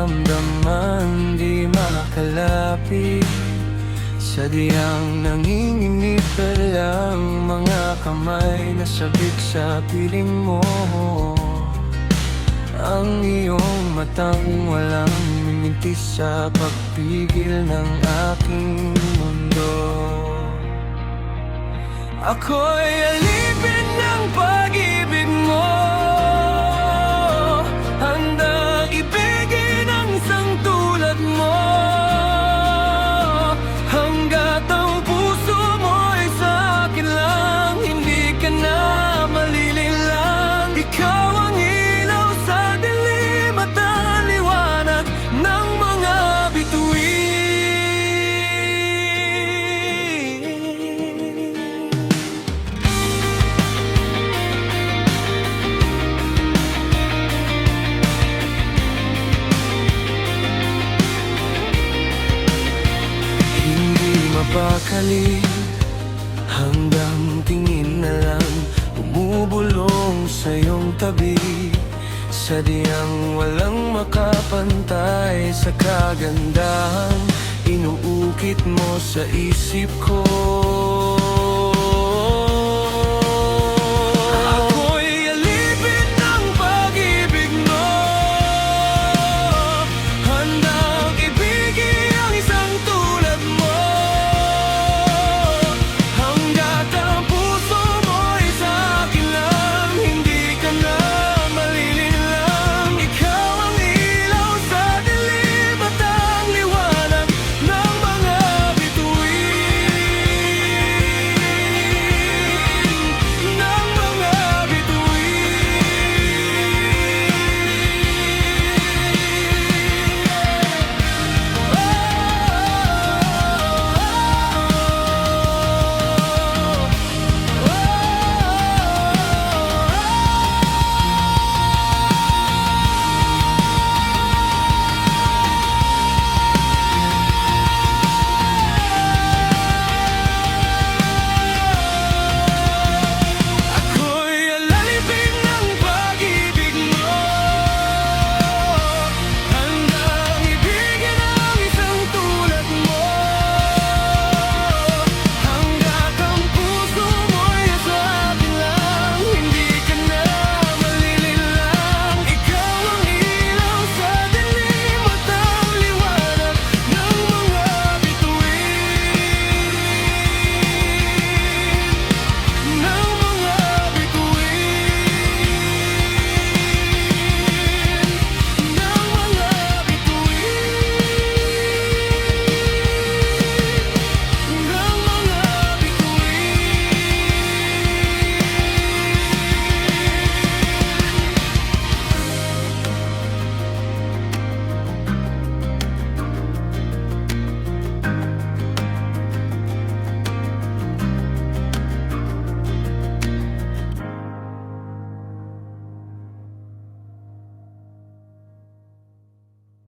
nararamdaman di makalapit. Sadyang nanginginig ka lang, mga kamay nasabik sa piling mo. Ang iyong matang walang mintis sa pagpigil ng aking mundo. Ako'y alipin ng pag-ibig mo, handang ibigin ang isang tulad mo. Hanggat ang puso mo'y sa akin lang, hindi ka na malililang. Ikaw ang ilaw sa dilim at ang liwanag ng mga bituin. Mapakali hanggang tingin na lang bumubulong sa iyong tabi. Sadyang walang makapantay sa kagandahan inuukit mo sa isip ko.